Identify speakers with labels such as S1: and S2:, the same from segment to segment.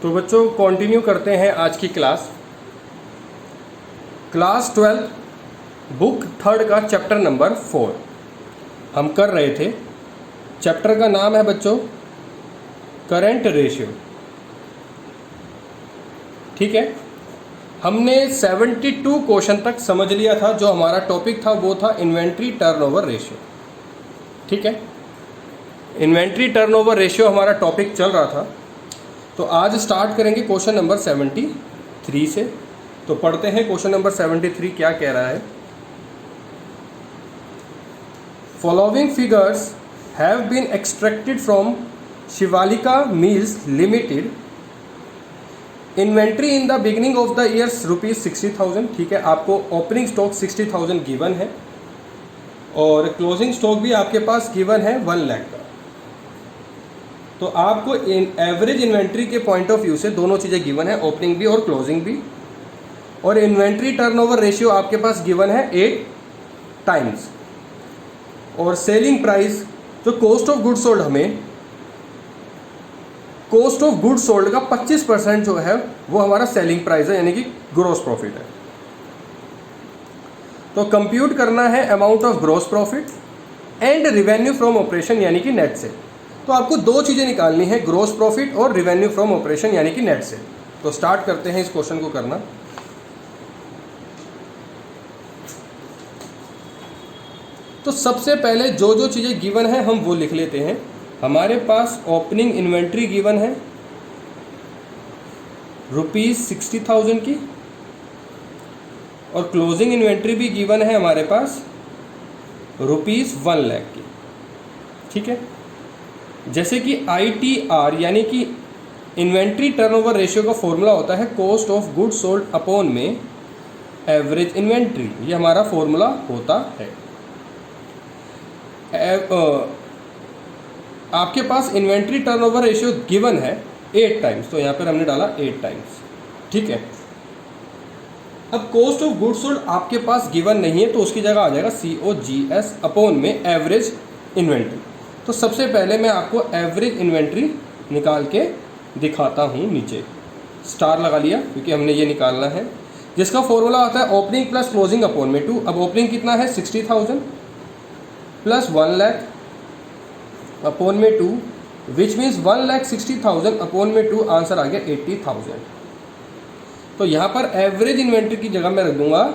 S1: तो बच्चों कंटिन्यू करते हैं आज की क्लास 12 बुक 3 का चैप्टर नंबर 4 हम कर रहे थे। चैप्टर का नाम है बच्चों करंट रेशियो। ठीक है, हमने 72 क्वेश्चन तक समझ लिया था। जो हमारा टॉपिक था वो था इन्वेंट्री टर्नओवर रेशियो। ठीक है, इन्वेंट्री टर्नओवर रेशियो हमारा टॉपिक चल रहा था। तो आज स्टार्ट करेंगे क्वेश्चन नंबर 73 से। तो पढ़ते हैं क्वेश्चन नंबर 73 क्या कह रहा है। Following figures have been extracted from Shivalika mills limited. Inventory in the beginning of the years ₹60,000। ठीक है, आपको ओपनिंग स्टॉक 60,000 गिवन है और क्लोजिंग स्टॉक भी आपके पास गिवन है 1 लाख का। तो आपको एवरेज इन्वेंट्री के पॉइंट ऑफ व्यू से दोनों चीज़ें गिवन है, ओपनिंग भी और क्लोजिंग भी। और इन्वेंट्री टर्नओवर रेशियो आपके पास गिवन है 8 टाइम्स। और सेलिंग प्राइस जो कॉस्ट ऑफ गुड सोल्ड, हमें कॉस्ट ऑफ गुड सोल्ड का 25% जो है वो हमारा सेलिंग प्राइस है, यानी कि ग्रॉस प्रॉफिट है। तो कंप्यूट करना है amount of gross profit and revenue from operation यानी कि नेट से। तो आपको दो चीज़ें निकालनी है, ग्रॉस प्रॉफिट और रिवेन्यू फ्रॉम ऑपरेशन यानी कि नेट से। तो स्टार्ट करते हैं इस क्वेश्चन को करना। तो सबसे पहले जो जो चीज़ें गिवन है हम वो लिख लेते हैं। हमारे पास ओपनिंग इन्वेंट्री गिवन है ₹60,000 की और क्लोजिंग इन्वेंट्री भी गिवन है हमारे पास ₹1 लाख की। ठीक है, जैसे कि ITR यानी कि इन्वेंट्री टर्नओवर रेशियो का फॉर्मूला होता है cost of good sold upon में एवरेज इन्वेंट्री। ये हमारा फॉर्मूला होता है। आपके पास इन्वेंट्री टर्नओवर रेशियो गिवन है 8 टाइम्स, तो यहाँ पर हमने डाला 8 टाइम्स। ठीक है, अब कॉस्ट ऑफ गुड सोल्ड आपके पास गिवन नहीं है तो उसकी जगह आ जाएगा COGS अपॉन में एवरेज इन्वेंट्री। तो सबसे पहले मैं आपको एवरेज इन्वेंट्री निकाल के दिखाता हूँ। नीचे स्टार लगा लिया क्योंकि हमने ये निकालना है, जिसका फॉर्मूला आता है ओपनिंग प्लस क्लोजिंग अपॉन में 2। अब ओपनिंग कितना है 60,000 प्लस 1 लाख अपॉन में 2, विच मीन्स 1,60,000 अपॉन में 2, आंसर आ गया 80,000। तो यहाँ पर एवरेज इन्वेंट्री की जगह मैं रख दूंगा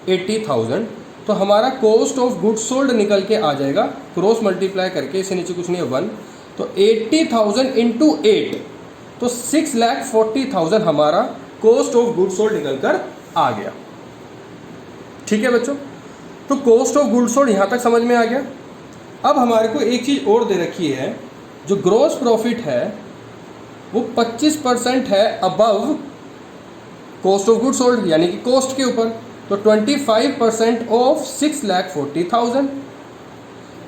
S1: 80,000। तो हमारा कॉस्ट ऑफ गुड सोल्ड निकल के आ जाएगा, क्रॉस मल्टीप्लाई करके, इससे नीचे कुछ नहीं है 1। तो 80,000 इंटू 8 तो 6,40,000 हमारा कॉस्ट ऑफ गुड सोल्ड निकल कर आ गया। ठीक है बच्चों, तो कॉस्ट ऑफ गुड सोल्ड यहाँ तक समझ में आ गया। अब हमारे को एक चीज़ और दे रखी है, जो ग्रॉस प्रॉफिट है वो 25% है above cost of good sold यानी कि कॉस्ट के ऊपर। तो 25% ऑफ 6,40,000।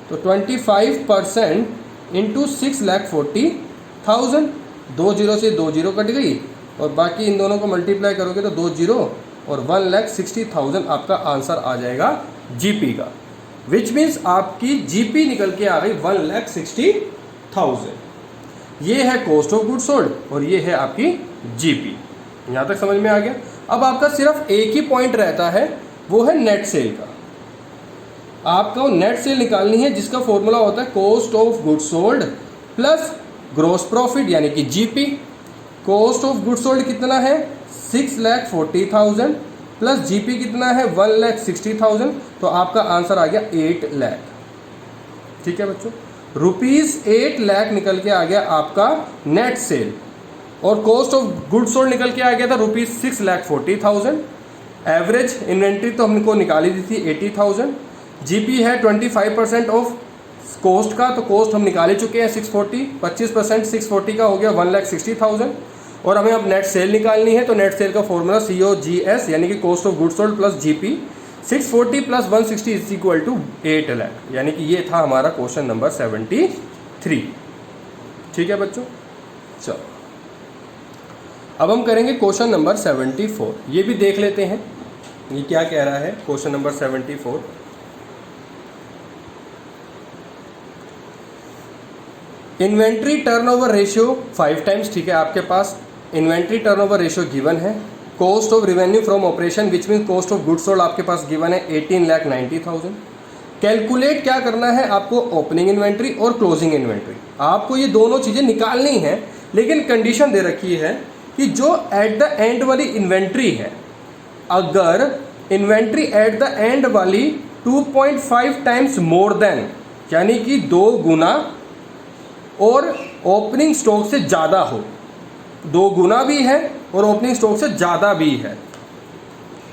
S1: तो 25% इंटू 6,40,000। 2 जीरो से 2 जीरो कट गई और बाकी इन दोनों को मल्टीप्लाई करोगे तो 2 जीरो और 1,60,000 आपका आंसर आ जाएगा GP का, विच मीन्स आपकी GP निकल के आ गई 1,60,000। ये है कॉस्ट ऑफ गुड सोल्ड और ये है आपकी GP। यहाँ तक समझ में आ गया। अब आपका सिर्फ एक ही पॉइंट रहता है, वो है नेट सेल का। आपको नेट सेल निकालनी है, जिसका फॉर्मूला होता है cost of good sold plus gross profit यानी कि GP। Cost of good sold कितना है 6,40,000 प्लस GP कितना है 1,60,000। तो आपका आंसर आ गया 8 लाख। ठीक है बच्चों, ₹8 लाख निकल के आ गया आपका नेट सेल। और कॉस्ट ऑफ गुड सोल्ड निकल के आ गया था ₹6,40,000। एवरेज इन्वेंट्री तो हमको निकाली दी थी 80,000। GP है 25% ऑफ कॉस्ट का, तो कॉस्ट हम निकाले चुके हैं 640। 25% 640 का हो गया 1,60,000। और हमें अब नेट सेल निकालनी है, तो नेट सेल का फॉर्मूला COGS यानी कि cost of good sold plus GP। 640 plus 160 is equal to 8 lakh, यानी कि ये था हमारा क्वेश्चन नंबर 73। ठीक है बच्चों, चलो अब हम करेंगे क्वेश्चन नंबर 74। ये भी देख लेते हैं ये क्या कह रहा है। Question number 74, inventory turnover ratio 5 times. ठीक है, आपके पास इन्वेंट्री टर्नओवर रेशियो गिवन है, cost of revenue from operation which mean cost of goods sold आपके पास गिवन है 18,90,000। कैलकुलेट क्या करना है आपको, ओपनिंग इन्वेंट्री और क्लोजिंग इन्वेंट्री। आपको ये दोनों चीज़ें निकालनी है, लेकिन कंडीशन दे रखी है कि जो एट द एंड वाली इन्वेंट्री है, अगर इन्वेंट्री एट द एंड वाली 2.5 टाइम्स मोर देन, यानी कि 2 गुना और ओपनिंग स्टॉक से ज़्यादा हो, 2 गुना भी है और ओपनिंग स्टॉक से ज़्यादा भी है,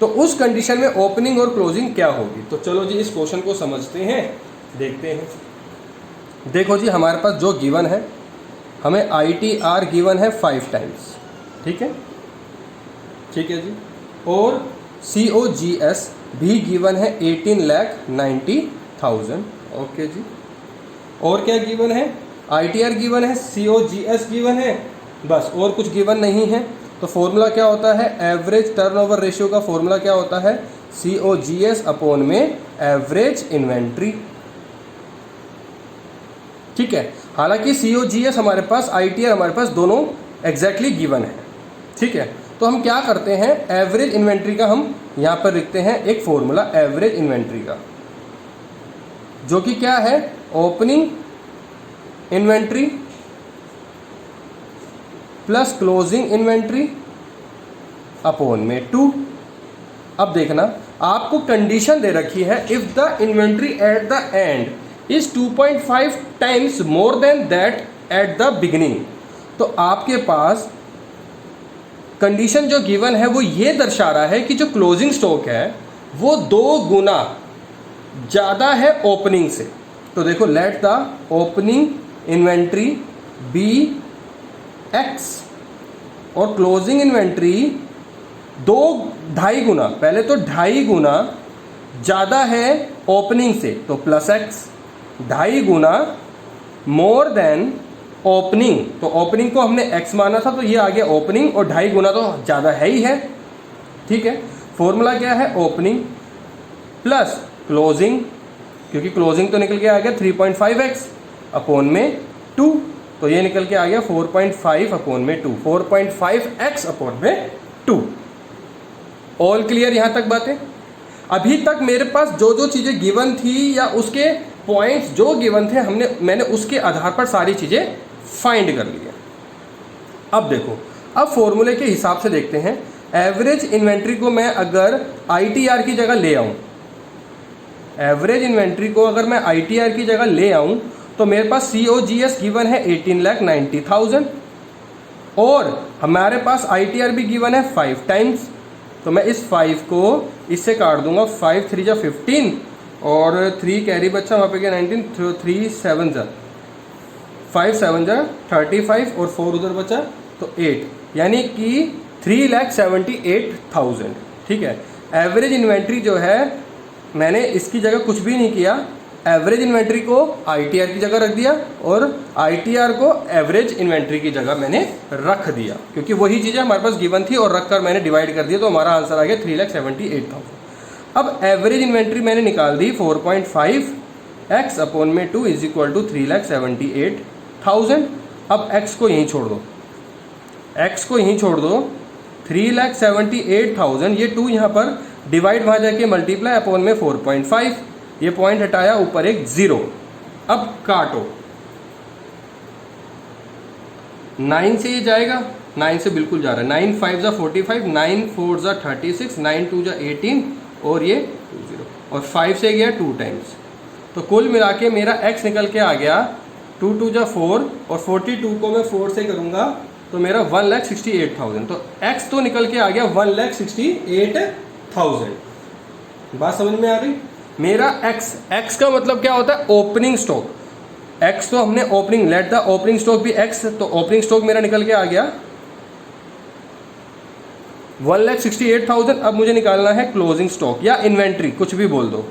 S1: तो उस कंडीशन में ओपनिंग और क्लोजिंग क्या होगी। तो चलो जी इस क्वेश्चन को समझते हैं, देखते हैं। देखो जी हमारे पास जो गिवन है, हमें ITR गिवन है 5 टाइम्स, ठीक है, ठीक है जी, और COGS भी गिवन है 18,90,000। ओके जी, और क्या गिवन है, ITR गिवन है, COGS गिवन है, बस और कुछ गिवन नहीं है। तो फॉर्मूला क्या होता है, एवरेज टर्नओवर रेशियो का फॉर्मूला क्या होता है, COGS अपॉन में एवरेज इन्वेंट्री, ठीक है। हालांकि COGS हमारे पास, ITR हमारे पास दोनों एग्जैक्टली गिवन है, ठीक है। तो हम क्या करते हैं, एवरेज इन्वेंट्री का हम यहाँ पर लिखते हैं एक फॉर्मूला एवरेज इन्वेंट्री का, जो कि क्या है, opening inventory plus closing inventory upon में 2। अब देखना, आपको कंडीशन दे रखी है, if the inventory at the end is 2.5 times more than that at the beginning. तो आपके पास कंडीशन जो गिवन है वो ये दर्शा रहा है कि जो क्लोजिंग स्टॉक है वो 2 गुना ज़्यादा है ओपनिंग से। तो देखो, let the opening inventory be X और क्लोजिंग इन्वेंट्री 2.5 गुना, पहले तो 2.5 गुना ज़्यादा है ओपनिंग से, तो प्लस X, 2.5 गुना मोर देन ओपनिंग, तो ओपनिंग को हमने X माना था तो ये आ गया ओपनिंग, और 2.5 गुना तो ज़्यादा है ही है, ठीक है। फॉर्मूला क्या है, ओपनिंग प्लस क्लोजिंग, क्योंकि क्लोजिंग तो निकल के आ गया 3.5x अपॉन में 2, तो ये निकल के आ गया 4.5 अपॉन में 2, 4.5x अपॉन में 2। ऑल क्लियर यहाँ तक बातें। अभी तक मेरे पास जो जो चीज़ें गिवन थी या उसके पॉइंट्स जो गिवन थे, मैंने उसके आधार पर सारी चीज़ें फाइंड कर ली है। अब देखो, अब फॉर्मूले के हिसाब से देखते हैं, एवरेज इन्वेंट्री को मैं अगर ITR की जगह ले आऊँ, एवरेज इन्वेंट्री को अगर मैं ITR की जगह ले आऊँ, तो मेरे पास COGS गिवन है 18,90,000 और हमारे पास ITR भी गिवन है 5 टाइम्स। तो मैं इस 5 को इससे काट दूंगा, 5 3 जा 15 और 3 कैरी बच्चा वहाँ पे क्या 19, 3 7 जा 5 7 जा 35 और 4 उधर बचा तो 8, यानी कि 3,78,000, ठीक है। एवरेज इन्वेंट्री जो है, मैंने इसकी जगह कुछ भी नहीं किया, एवरेज इन्वेंट्री को ITR की जगह रख दिया और ITR को एवरेज इन्वेंट्री की जगह मैंने रख दिया, क्योंकि वही चीज़ें हमारे पास गिवन थी और रख कर मैंने डिवाइड कर दिया, तो हमारा आंसर आ गया 3,78,000। अब एवरेज इन्वेंट्री मैंने निकाल दी 4.5x अपॉन में 2 इज इक्वल टू 3,78,000। अब x को यहीं छोड़ दो, x को यहीं छोड़ दो, 3,78,000, ये 2 यहाँ पर डिवाइड वहाँ जाके मल्टीप्लाई अपॉन में 4.5, ये पॉइंट हटाया, ऊपर एक 0। अब काटो, 9 से ये जाएगा, 9 से बिल्कुल जा रहा है, 9 5 जा 45, 9 4 जा 36, 9 2 जा 18 और ये 0, और 5 से गया 2 टाइम्स, तो कुल मिला के मेरा x निकल के आ गया 2 2 जा 4 और 42 को मैं 4 से करूँगा तो मेरा 1,68,000, तो x तो निकल के आ गया 1,68,000। बात समझ में आ गई। मेरा x का मतलब क्या होता है, ओपनिंग स्टॉक, x तो हमने opening, late the opening stock भी x, तो ओपनिंग स्टॉक मेरा निकल के आ गया 1,68,000। अब मुझे निकालना है क्लोजिंग स्टॉक या इन्वेंट्री, कुछ भी बोल दो,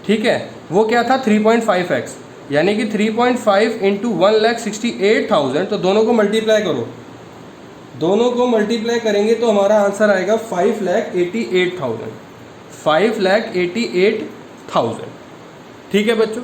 S1: ठीक है। वो क्या था 3.5x, यानी कि 3.5 इंटू 1,68,000, तो दोनों को मल्टीप्लाई करो, दोनों को मल्टीप्लाई करेंगे तो हमारा आंसर आएगा 5,88,000, 5,88,000, ठीक है बच्चों।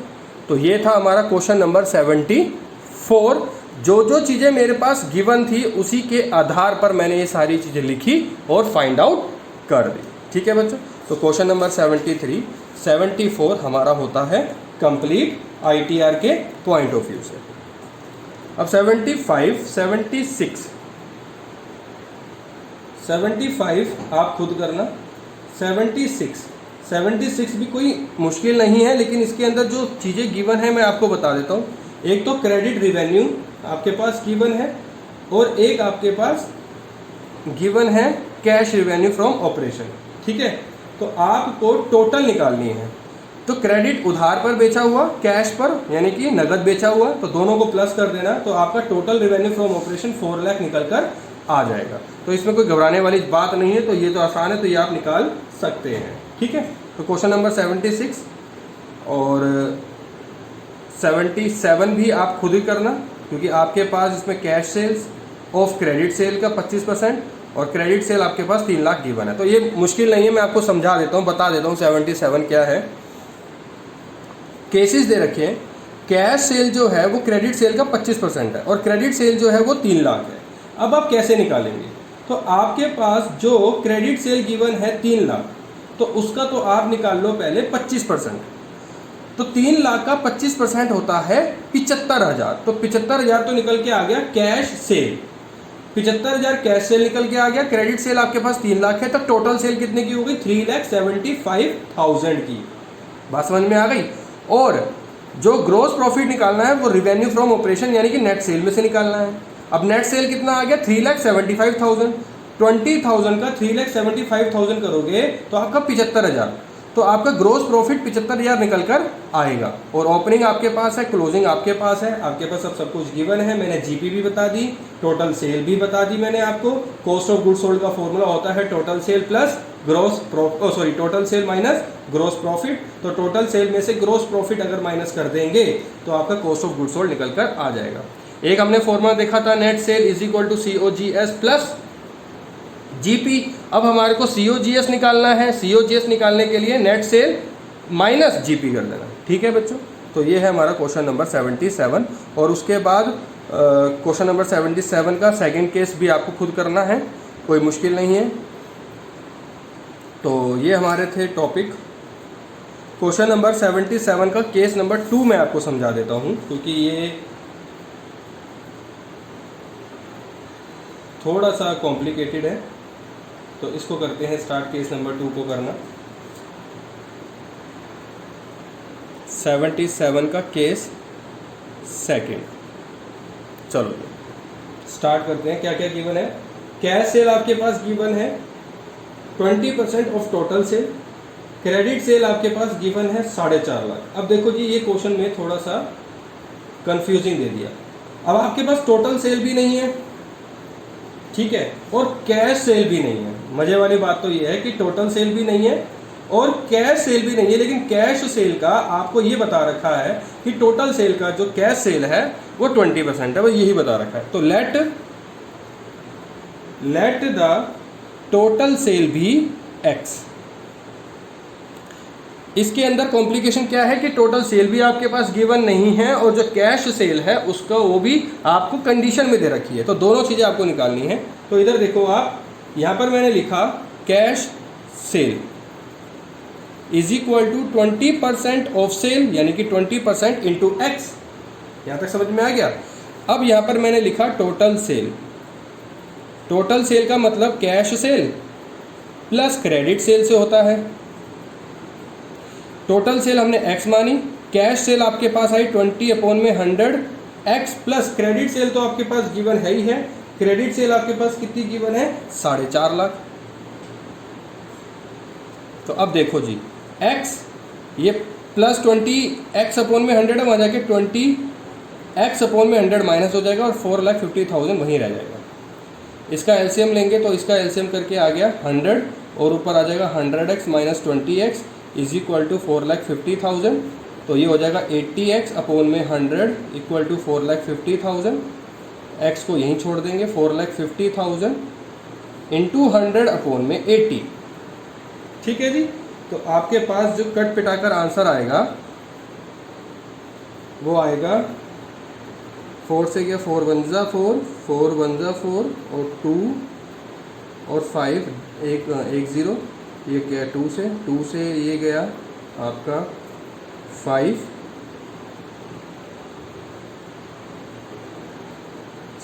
S1: तो ये था हमारा क्वेश्चन नंबर 74। जो जो चीज़ें मेरे पास गिवन थी उसी के आधार पर मैंने ये सारी चीज़ें लिखी और फाइंड आउट कर दी। ठीक है बच्चों, तो क्वेश्चन नंबर 73, 74 हमारा होता है कंप्लीट ITR के पॉइंट ऑफ व्यू से। अब 75, 76, 75 आप खुद करना। 76 भी कोई मुश्किल नहीं है, लेकिन इसके अंदर जो चीज़ें गिवन है मैं आपको बता देता हूँ। एक तो क्रेडिट रिवेन्यू आपके पास गिवन है, और एक आपके पास गिवन है कैश रिवेन्यू फ्रॉम ऑपरेशन। ठीक है, तो आपको टोटल निकालनी है। तो क्रेडिट उधार पर बेचा हुआ, कैश पर यानी कि नगद बेचा हुआ, तो दोनों को प्लस कर देना, तो आपका total revenue from operation 4 lakh निकल कर आ जाएगा। तो इसमें कोई घबराने वाली बात नहीं है, तो ये तो आसान है, तो ये आप निकाल सकते हैं। ठीक है, तो क्वेश्चन नंबर 76 और 77 भी आप खुद ही करना, क्योंकि आपके पास इसमें cash sales of credit sale का 25% और क्रेडिट सेल आपके पास 3 लाख गिवन है। तो ये मुश्किल नहीं है, मैं आपको समझा देता हूँ, बता देता हूँ 77 क्या है। केसेस दे रखे हैं, कैश सेल जो है वो क्रेडिट सेल का 25% है और क्रेडिट सेल जो है वो 3 लाख है। अब आप कैसे निकालेंगे? तो आपके पास जो क्रेडिट सेल गिवन है 3 लाख, तो उसका तो आप निकाल लो पहले 25%। तो 3 लाख का 25% होता है 75,000। तो 75,000 तो निकल के आ गया कैश सेल, 75,000 कैश सेल निकल के आ गया। क्रेडिट सेल आपके पास 3 लाख है, तो टोटल सेल कितने की हो गई? 3,75,000 की। बात समझ में आ गई? और जो ग्रोस प्रॉफिट निकालना है वो रिवेन्यू फ्रॉम ऑपरेशन यानी कि नेट सेल में से निकालना है। अब नेट सेल कितना आ गया? 3,75,000। 20,000 का 3,75,000 करोगे तो आपका 75,000, तो आपका ग्रोस प्रॉफिट 75,000 निकल कर आएगा। और ओपनिंग आपके पास है, क्लोजिंग आपके पास है, आपके पास सब कुछ गिवन है। मैंने जीपी भी बता दी, टोटल सेल भी बता दी मैंने आपको। कॉस्ट ऑफ गुड्स सोल्ड का फॉर्मूला होता है total sale plus total sale minus gross profit. तो टोटल सेल में से ग्रोस प्रॉफिट अगर माइनस कर देंगे तो आपका कॉस्ट ऑफ गुड्स सोल्ड निकल कर आ जाएगा। एक हमने फॉर्मूला देखा था, net sale is equal to COGS plus GP. अब हमारे को COGS निकालना है। COGS निकालने के लिए नेट सेल माइनस जीपी कर देना। ठीक है बच्चों, तो ये है हमारा क्वेश्चन नंबर 77। और उसके बाद क्वेश्चन नंबर 77 का सेकंड केस भी आपको खुद करना है, कोई मुश्किल नहीं है। तो ये हमारे थे टॉपिक। क्वेश्चन नंबर 77 का केस नंबर 2 मैं आपको समझा देता हूँ, क्योंकि ये थोड़ा सा कॉम्प्लिकेटेड है। तो इसको करते हैं स्टार्ट, केस नंबर 2 को करना। 77 का केस सेकंड, चलो स्टार्ट करते हैं। क्या क्या गिवन है? कैश सेल आपके पास गिवन है 20% of total sale. Credit sale आपके पास गिवन है 4.5 लाख। अब देखो जी, ये क्वेश्चन में थोड़ा सा कंफ्यूजिंग दे दिया। अब आपके पास टोटल सेल भी नहीं है, ठीक है, और कैश सेल भी नहीं है। मजे वाली बात तो ये है कि टोटल सेल भी नहीं है और कैश सेल भी नहीं है, लेकिन कैश सेल का आपको ये बता रखा है कि टोटल सेल का जो कैश सेल है वो 20% है, वो यही बता रखा है। तो लेट द टोटल सेल भी X। इसके अंदर कॉम्प्लिकेशन क्या है कि टोटल सेल भी आपके पास गिवन नहीं है और जो कैश सेल है उसका वो भी आपको कंडीशन में दे रखी है। तो दोनों चीज़ें आपको निकालनी है। तो इधर देखो आप, यहाँ पर मैंने लिखा cash sale is equal to 20% of sale, यानी कि 20% इंटू X। यहाँ तक समझ में आ गया? अब यहाँ पर मैंने लिखा टोटल सेल। टोटल सेल का मतलब cash cell plus credit sale से होता है। टोटल सेल हमने X मानी, कैश सेल आपके पास आई 20/100 X प्लस क्रेडिट सेल तो आपके पास गिवन है ही है। क्रेडिट सेल आपके पास कितनी गिवन है? 4.5 लाख। तो अब देखो जी, X ये प्लस 20X/100 है, वहाँ जाके 20X/100 माइनस हो जाएगा और 4,50,000 वहीं रह जाएगा। इसका एलसीएम लेंगे तो इसका एलसीएम करके आ गया 100 और ऊपर आ जाएगा 100X minus 20X is equal to 4,50,000। तो ये हो जाएगा 80X/100 इक्वल टू 4,50,000। X को यहीं छोड़ देंगे, 4,50,000 इंटू 100/80। ठीक है जी, तो आपके पास जो कट पिटाकर आंसर आएगा वो आएगा 4 से गया 4 वन ज़ा 4, 4 वन ज़ा 4 और 2 और 5 एक 0, ये क्या 2 से ये गया आपका 5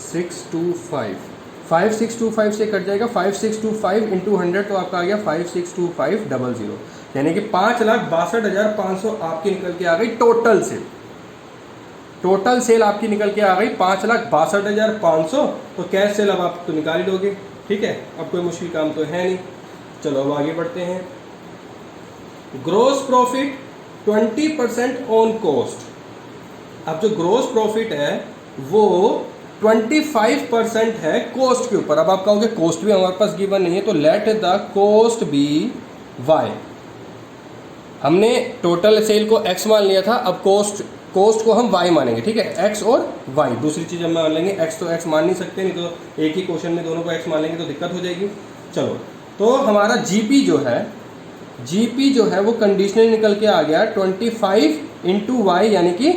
S1: 6 2 5, 5 6 2 5 से कट जाएगा 5 6 2 5 इंटू 100 तो आपका आ गया 5 6 2 5 00, यानी कि 5,62,500 आपकी निकल के आ गई टोटल सेल। टोटल सेल आपकी निकल के आ गई 5,62,500। तो कैश सेल अब आप तो निकाल ही लोगे, ठीक है, अब कोई मुश्किल काम तो है नहीं। चलो अब आगे बढ़ते हैं। Gross profit 20% on cost. अब जो ग्रोस प्रॉफिट है वो 25% है कॉस्ट के ऊपर। अब आप कहोगे कॉस्ट भी हमारे पास गिवन नहीं है, तो let the cost be y. हमने टोटल सेल को एक्स मान लिया था, अब कॉस्ट को हम वाई मानेंगे, ठीक है, एक्स और वाई। दूसरी चीज़ हम मान लेंगे, एक्स तो एक्स मान नहीं सकते, नहीं तो एक ही क्वेश्चन में दोनों को एक्स मान लेंगे तो दिक्कत हो जाएगी। चलो, तो हमारा जीपी जो है वो कंडीशनल निकल के आ गया 25 इंटू वाई, यानी कि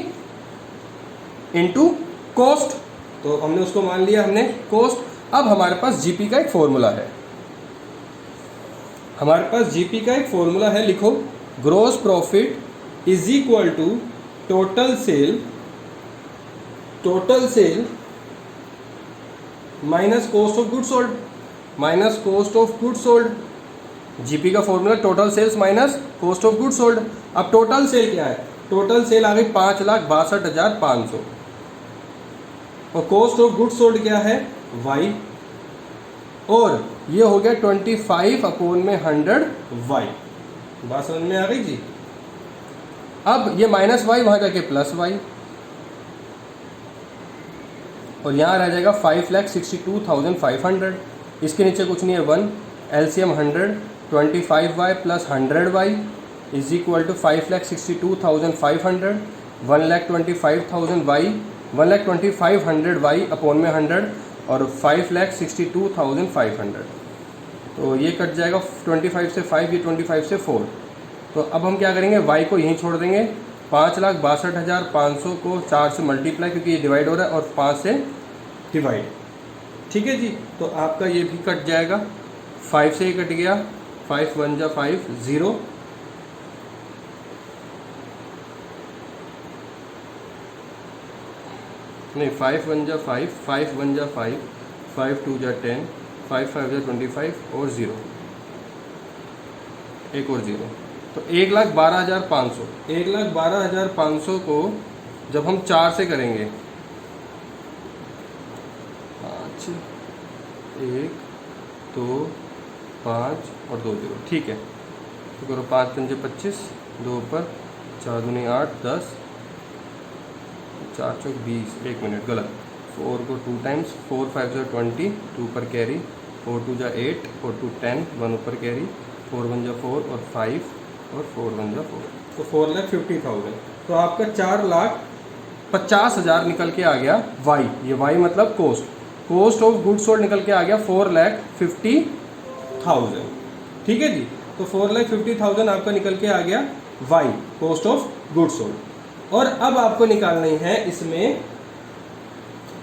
S1: इंटू कॉस्ट। तो हमने उसको मान लिया, हमने कॉस्ट। अब हमारे पास जीपी का एक फॉर्मूला है, हमारे पास जीपी का एक फॉर्मूला है, लिखो, gross profit is equal to total sale minus cost of good sold, minus cost of good sold. GP का formula total sales minus cost of good sold. अब टोटल सेल क्या है? टोटल सेल आ गई 5,62,500 और cost of good sold क्या है? Y, और ये हो गया 25/100 वाई। बात समझ में आ गई जी? अब ये माइनस वाई वहाँ जाके प्लस वाई, और यहाँ रह जाएगा 5,62,500। इसके नीचे कुछ नहीं है, 1 LCM 100, 25y plus 100y is equal to 5,62,500, 1,25,000y, 1,25,100y upon में 100 और 5,62,500। तो ये कट जाएगा 25 से 5, ये 25 से 4। तो अब हम क्या करेंगे, y को यहीं छोड़ देंगे। 5,62,500 को 4 से मल्टीप्लाई, क्योंकि ये डिवाइड हो रहा है, और 5 से डिवाइड, ठीक है जी। तो आपका ये भी कट जाएगा, 5 से ही कट गया, 5 1 जा 5 0, नहीं 5 1 जा 5, 5 1 जा 5, 5 2 जा 10, 5 5 जा 25 और 0, एक और 0। तो 1,12,500, 1,12,500 को जब हम 4 से करेंगे, 5 1 2 5 और 2 0, ठीक है। तो करो 5 5 25, 2 पर 4 दूनी 8 10, 4 चौक 20, 1 मिनट गलत, 4 को 2 टाइम्स, 4 5 जा 20, 2 पर कैरी, 4 2 जा 8, 4 2 10, 1 ऊपर कैरी, 4 1 जा 4 और 5 और 4 1 जा 4, तो 4,50,000। तो आपका 4,50,000 निकल के आ गया वाई। ये वाई मतलब कॉस्ट ऑफ गुड सोल्ड निकल के आ गया 4,50,000, ठीक है जी। तो 4,50,000 आपका निकल के आ गया y, cost of good sold. और अब आपको निकालनी है इसमें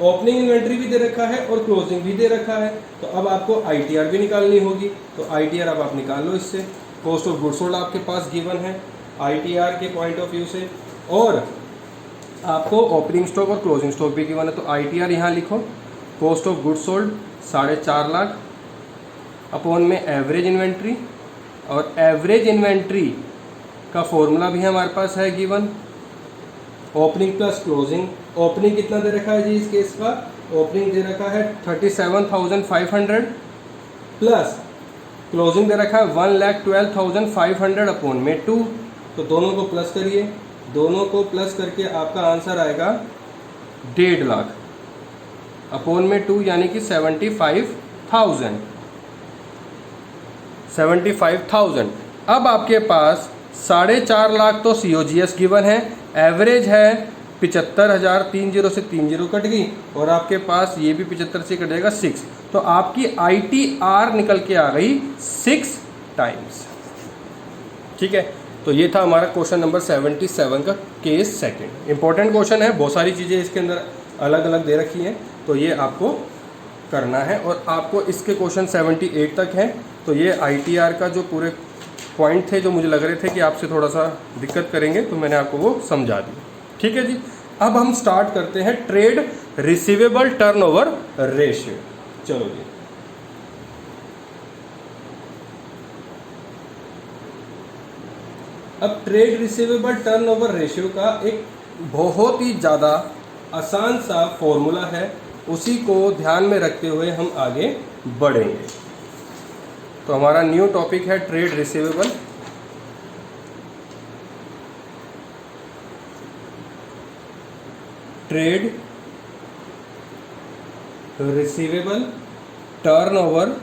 S1: ओपनिंग इन्वेंट्री भी दे रखा है और क्लोजिंग भी दे रखा है, तो अब आपको आईटीआर भी निकालनी होगी। तो आईटीआर अब आप निकाल लो इससे। कॉस्ट ऑफ गुड सोल्ड आपके पास गिवन है आईटीआर के पॉइंट ऑफ व्यू से, और आपको ओपनिंग स्टॉक और क्लोजिंग स्टॉक भी गिवन है। तो आईटीआर यहाँ लिखो, cost of good sold 4.5 lakh upon में एवरेज इन्वेंट्री, और एवरेज इन्वेंट्री का फॉर्मूला भी हमारे पास है given, opening plus closing. Opening कितना दे रखा है जी इस केस का? ओपनिंग दे रखा है 37,500 प्लस क्लोजिंग दे रखा है 1,12,500 अपॉन में 2। तो दोनों को प्लस करिए, दोनों को प्लस करके आपका आंसर आएगा 1.5 लाख अपॉन में 2, यानी कि 75,000। अब आपके पास 4.5 लाख तो COGS गिवन है, एवरेज है 75,000, 30 से 30 कट गई, और आपके पास ये भी 75 से कट जाएगा 6। तो आपकी ITR निकल के आ गई 6 टाइम्स, ठीक है। तो ये था हमारा क्वेश्चन नंबर 77 का केस सेकंड। इंपॉर्टेंट क्वेश्चन है, बहुत सारी चीज़ें इसके अंदर अलग अलग दे रखी हैं, तो ये आपको करना है। और आपको इसके क्वेश्चन 78 तक हैं, तो ये ITR का जो पूरे पॉइंट थे जो मुझे लग रहे थे कि आपसे थोड़ा सा दिक्कत करेंगे, तो मैंने आपको वो समझा दिया। ठीक है जी, अब हम स्टार्ट करते हैं ट्रेड रिसीवेबल टर्नओवर रेशियो। चलो जी, अब ट्रेड रिसीवेबल टर्नओवर रेशियो का एक बहुत ही ज़्यादा आसान सा फॉर्मूला है, उसी को ध्यान में रखते हुए हम आगे बढ़ेंगे। तो हमारा न्यू टॉपिक है trade receivable. Trade receivable turnover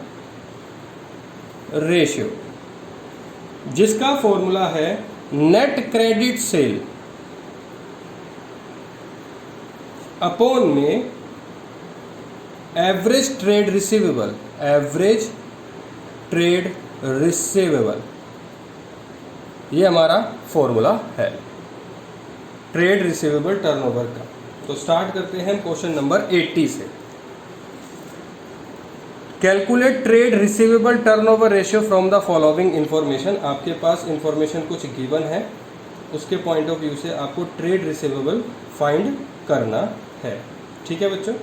S1: ratio, जिसका फॉर्मूला है नेट क्रेडिट सेल अपॉन में average trade receivable, average trade receivable, ये हमारा फॉर्मूला है ट्रेड रिसीवेबल टर्नओवर का। तो स्टार्ट करते हैं क्वेश्चन नंबर 80 से। Calculate trade receivable turnover ratio from the following information. आपके पास इंफॉर्मेशन कुछ गिवन है, उसके पॉइंट ऑफ व्यू से आपको ट्रेड रिसीवेबल फाइंड करना है। ठीक है बच्चों,